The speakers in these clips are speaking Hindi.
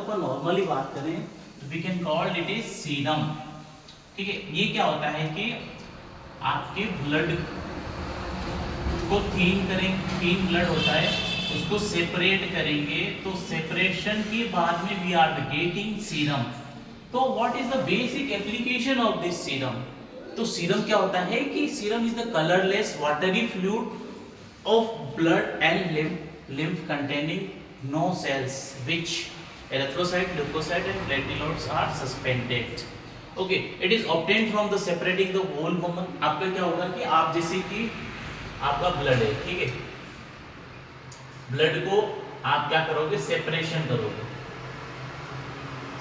अपन नॉर्मली बात करें तो we can call it is serum. ठीक है, ये क्या होता है कि आपके ब्लड को थीन करेंगे, थीन ब्लड होता है, उसको सेपरेट करेंगे, तो सेपरेशन के बाद में वी आर गेटिंग सीरम। तो what is the basic application of this serum? तो सीरम क्या होता है कि serum is the colourless watery fluid of blood and lymph containing no cells which erythrocyte, leukocyte and platelets are suspended. Okay, it is obtained from the separating the whole woman. आपका क्या होगा कि आप जैसे कि आपका ब्लड है, ठीक है, ब्लड को आप क्या करोगे, सेपरेशन करोगे।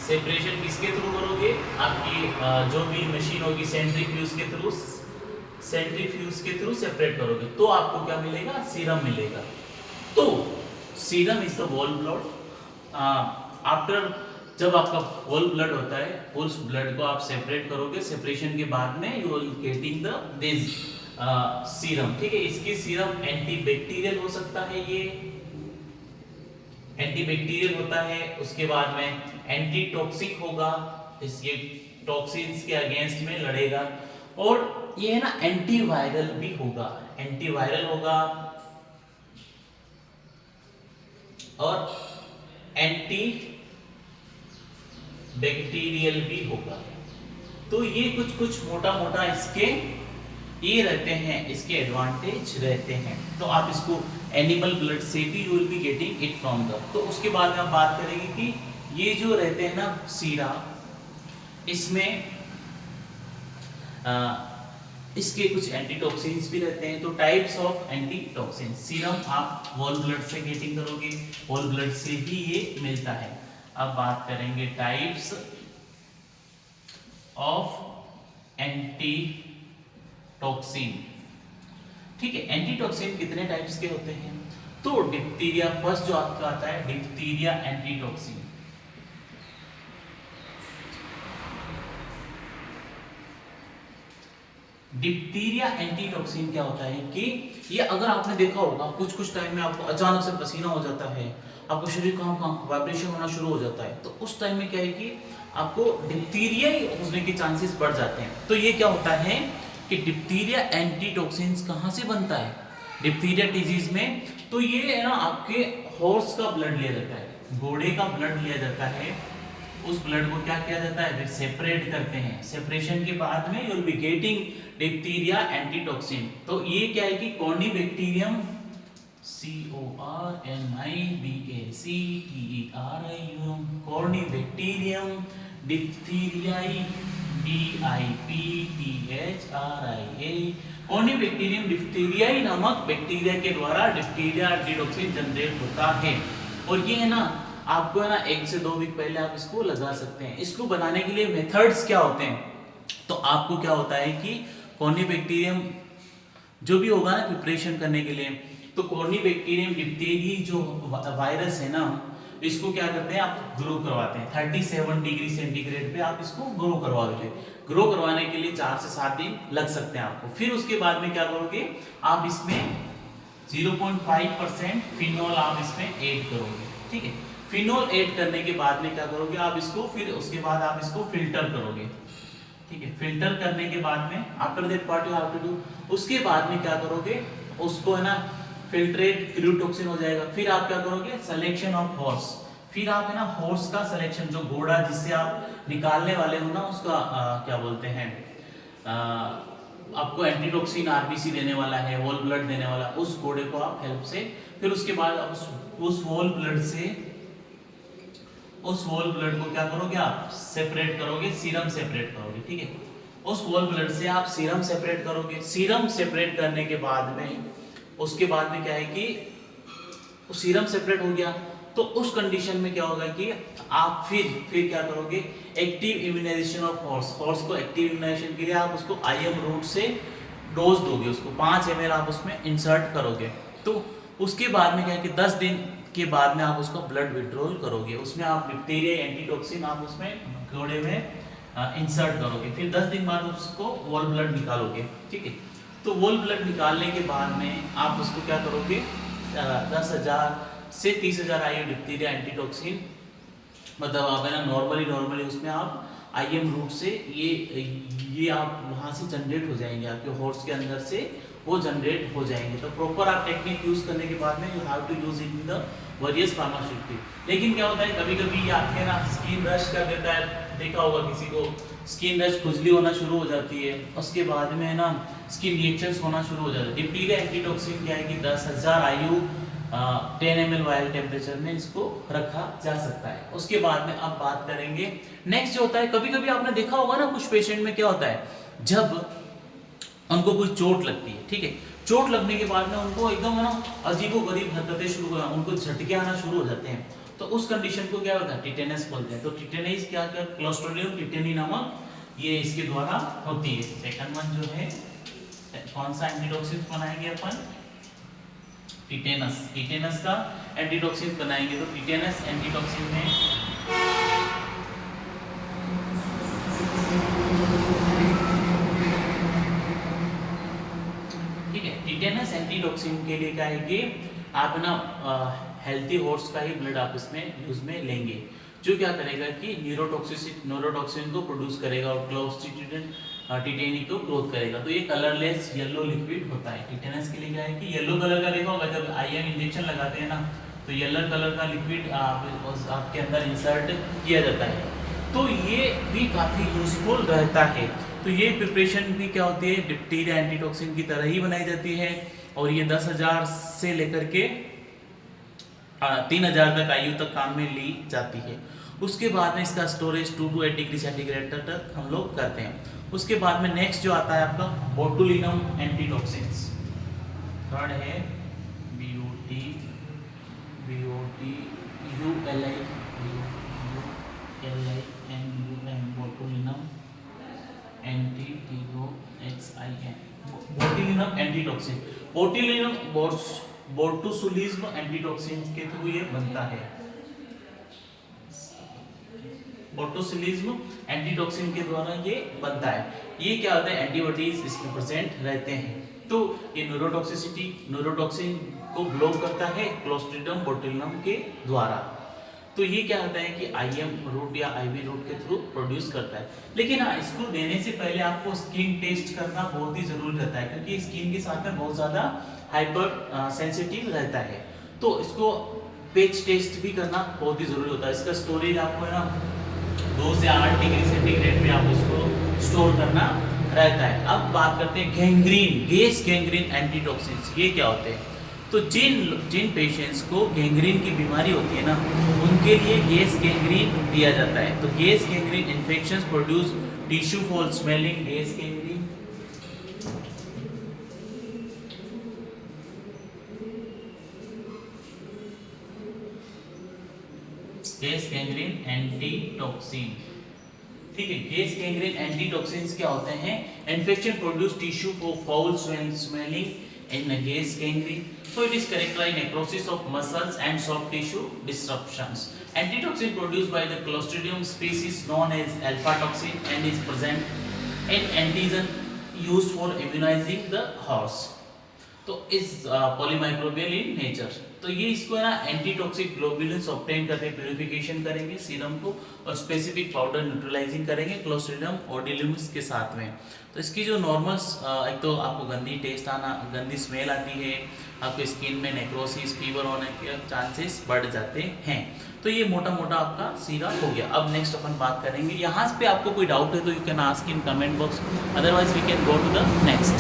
सेपरेशन किसके थ्रू करोगे? आपकी जो भी मशीन होगी सेंट्रीफ्यूज के थ्रू, सेंट्रीफ्यूज के थ्रू सेपरेट करोगे, तो आपको क्या मिलेगा? सीरम मिलेगा। तो serum is the whole blood. After जब आपका होल ब्लड होता है, उस ब्लड को आप सेपरेट करोगे, सेपरेशन के बाद में you will getting the this serum. ठीक है, इसकी सीरम एंटीबैक्टीरियल हो सकता है, ये एंटीबैक्टीरियल होता है, उसके बाद में एंटी टॉक्सिक होगा, इसके टॉक्सिन्स के अगेंस्ट में लड़ेगा, और ये है ना एंटीवायरल भी होगा, एंटीवायरल होगा और एंटी बैक्टीरियल भी होगा। तो ये कुछ मोटा मोटा इसके ये रहते हैं, इसके एडवांटेज रहते हैं। तो आप इसको एनिमल ब्लड से भी you will be getting it from the. तो उसके बाद में आप बात करेंगे कि ये जो रहते हैं ना सीरा, इसमें इसके कुछ एंटीटॉक्सिन्स भी रहते हैं। तो टाइप्स ऑफ एंटीटॉक्सिन्स, सीरम आप होल ब्लड से गेटिंग करोगे, होल ब्लड से ही ये मिलता है। अब बात करेंगे टाइप्स ऑफ एंटीटॉक्सिन। ठीक है, एंटीटॉक्सिन कितने टाइप्स के होते हैं? तो डिप्थीरिया फर्स्ट जो आपका आता है, डिप्थीरिया एंटीटॉक्सिन। डिप्थीरिया एंटीटॉक्सिन क्या होता है कि ये अगर आपने देखा होगा कुछ टाइम में आपको अचानक से पसीना हो जाता है, आपको शरीर काम वाइब्रेशन होना शुरू हो जाता है, तो उस टाइम में क्या है कि आपको डिप्थीरिया होने के चांसेस बढ़ जाते हैं। तो ये क्या होता है कि डिप्थीरिया एंटीटॉक्सिन्स कहाँ से बनता है डिप्थीरिया डिजीज में? तो ये है ना आपके हॉर्स का ब्लड लिया जाता है, घोड़े का ब्लड लिया जाता है, उस ब्लड को क्या किया जाता है, फिर सेपरेट करते हैं, सेपरेशन के बाद में you will be getting diphtheria antitoxin. तो ये क्या है कि corynebacterium, CORNIBACTERIUM, corynebacterium diphtheriae, DIPTHRIA, corynebacterium diphtheriae नामक बैक्टीरिया के द्वारा डिप्थीरिया एंटीटॉक्सिन जनरेट होता है। और ये है ना आपको है ना 1 से 2 वीक पहले आप इसको लगा सकते हैं। इसको बनाने के लिए मेथड्स क्या होते हैं? तो आपको क्या होता है कि कॉर्निबैक्टीरियम जो भी होगा ना प्रिपरेशन करने के लिए, तो कॉर्निबैक्टीरियम डिप्थीरी जो वायरस है ना, इसको क्या करते हैं, आप ग्रो करवाते हैं 37 डिग्री सेंटीग्रेड पे आप इसको ग्रो करवाओगे। ग्रो करवाने के लिए 4 से 7 दिन लग सकते हैं आपको। फिर उसके बाद में क्या करोगे, आप इसमें 0.5% फिनोल आप इसमें ऐड करोगे। ठीक है, फिनोल ऐड करने के बाद में क्या करोगे, आप इसको फिर उसके बाद आप इसको फिल्टर करोगे। ठीक है, फिल्टर करने के बाद में after that what you have to do, उसके बाद में क्या करोगे, उसको है ना फिल्ट्रेट क्रूटॉक्सिन हो जाएगा। फिर आप क्या करोगे, सिलेक्शन ऑफ हॉर्स, फिर आप है ना हॉर्स का सिलेक्शन, जो घोड़ा जिससे आप निकालने वाले हो ना उसका क्या बोलते हैं, आपको एंटीटॉक्सिन आरबीसी देने वाला है, होल ब्लड देने वाला, उस घोड़े को आप हेल्प से, फिर उसके बाद उस होल ब्लड से उस होल ब्लड को क्या करोगे, आप सेपरेट करोगे, सीरम सेपरेट करोगे। ठीक है, उस होल ब्लड से आप सीरम सेपरेट करोगे। सीरम सेपरेट करने के बाद में उसके बाद में क्या है कि सीरम सेपरेट हो गया, तो उस कंडीशन में क्या होगा कि आप फिर क्या करोगे, एक्टिव इम्यूनाइजेशन ऑफ हॉर्स को एक्टिव इम्यूनाइजेशन के लिए आप उसको आईएम रूट से डोज दोगे, उसको 5 ml आप उसमें इंसर्ट करोगे। तो उसके बाद में क्या है कि 10 दिन के बाद में आप उसको ब्लड विड्रॉल करोगे, उसमें आप डिप्थीरिया एंटीटॉक्सिन आप उसमें घोड़े में इंसर्ट करोगे। फिर 10 दिन बाद उसको होल ब्लड निकालोगे। ठीक है, तो होल ब्लड निकालने के बाद में आप उसको क्या करोगे, 10,000 से 30,000 IU डिप्थीरिया एंटीटॉक्सिन मतलब आप है ना नॉर्मली उसमें आप आईएम रूट से ये आप वहाँ से जनरेट हो जाएंगे, आपके हॉर्स के अंदर से वो जनरेट हो जाएंगे। तो प्रॉपर आप टेक्निक यूज करने के बाद में you have to use in the various pharmaceutical. लेकिन क्या होता है कभी कभी आपके ना स्किन रश कर देता है, देखा होगा किसी को स्किन रश, खुजली होना शुरू हो जाती है, उसके बाद में ना स्किन रिएक्शंस होना शुरू हो जाता है। डिप्टीरिया एंटीटॉक्सिन क्या है कि 10,000 IU 10 ml वायल टेम्परेचर में इसको रखा जा सकता है। उसके बाद में अब बात करेंगे नेक्स्ट जो होता है, कभी कभी आपने देखा होगा ना कुछ पेशेंट में क्या होता है जब उनको कोई चोट लगती है, ठीक है, चोट लगने के बाद में उनको एकदम ना अजीबोगरीब हरकतें शुरू हो, उनको झटके आना शुरू हो जाते हैं। तो उस कंडीशन को क्या होता है टिटेनस बोलते हैं। तो टिटेनस क्या क्या क्लोस्ट्रिडियम टिटेनी नामक ये इसके द्वारा होती है। सेकंड वन जो है कौन सा एंटीटॉक्सिन बनाएंगे अपन, टिटेनस, टिटेनस का एंटीटॉक्सिन बनाएंगे। तो टिटेनस एंटीटॉक्सिन में ठीक है, टिटेनस एंटीटॉक्सिन के लिए क्या है कि आप ना हेल्थी हॉर्स का ही ब्लड आप इसमें यूज में लेंगे, जो क्या करेगा कि न्यूरोटॉक्सिन को प्रोड्यूस करेगा और क्लोस्ट्रिडियम टिटेनी को ग्रोथ करेगा। तो ये कलरलेस येलो लिक्विड होता है। टिटेनस के लिए क्या है कि येलो कलर का देखा होगा, जब आईएम इंजेक्शन लगाते हैं ना तो येलो कलर का लिक्विड आपके अंदर इंसर्ट किया जाता है। तो ये भी काफ़ी यूजफुल रहता है। तो ये प्रिपरेशन भी क्या होती है डिप्टीरिया एंटीटॉक्सिन की तरह ही बनाई जाती है, और ये 10,000 से लेकर के 3,000 तक IU तक काम में ली जाती है। उसके बाद में इसका स्टोरेज 2 to 8 डिग्री सेंटीग्रेड तक हम लोग करते हैं। उसके बाद में नेक्स्ट जो आता है आपका बोटुलिनम एंटीटॉक्सिन्स, थर्ड है बोटुलिनम एंटीटॉक्सिन। बोटुलिनम बोर्टुसुलिज्म एंटीटॉक्सिन के थ्रू ये बनता है। बोटुसुलिज्म एंटीटॉक्सिन के द्वारा ये बनता है। ये क्या होता है एंटीबॉडीज इसमें प्रेजेंट रहते हैं। तो ये न्यूरोटॉक्सिन को ब्लॉक करता है क्लोस्ट्रिडियम बोटुलिनम के द्वारा। तो ये क्या होता है कि आईएम रूट या आईवी रूट के थ्रू प्रोड्यूस करता है। लेकिन हाँ, इसको देने से पहले आपको स्किन टेस्ट करना बहुत ही जरूरी रहता है, क्योंकि स्किन के साथ में बहुत ज़्यादा हाइपर सेंसिटिव रहता है। तो इसको पेच टेस्ट भी करना बहुत ही जरूरी होता है। इसका स्टोरेज आपको है ना 2 से 8 डिग्री सेंटीग्रेड पे आप उसको स्टोर करना रहता है। अब बात करते हैं गैस गैंग्रीन एंटीटॉक्सिन्स, ये क्या होते हैं। तो जिन पेशेंट्स को गैंग्रीन की बीमारी होती है ना, उनके लिए गैस गैंग्रीन दिया जाता है। तो gas gangrene infections produce tissue fall smelling gas gangrene. Gas gangrene antitoxin, ठीक है। गैस गैंग्रीन एंटीटॉक्सिन्स क्या होते हैं, infection produce tissue for foul smelling in a gas gangrene. So it is characterized necrosis of muscles and soft tissue disruptions. Antitoxin produced by the Clostridium species known as alpha toxin and is present in antigen used for immunizing the horse. तो इस पॉलीमाइक्रोबियल इन नेचर। तो ये इसको है ना एंटीटॉक्सिक ग्लोबुलिन्स ऑब्टेन करके प्यूरिफिकेशन करेंगे सीरम को, और स्पेसिफिक पाउडर न्यूट्रलाइजिंग करेंगे क्लोस्ट्रिडियम ओडिलियमस के साथ में। तो इसकी जो नॉर्मल एक तो आपको गंदी स्मेल आती है, आपके स्किन में नेक्रोसिस फीवर होने के चांसेस बढ़ जाते हैं। तो ये मोटा मोटा आपका सीरम हो गया। अब नेक्स्ट अपन बात करेंगे, यहाँ पे आपको कोई डाउट है तो you can ask in comment box, otherwise we can go to the next.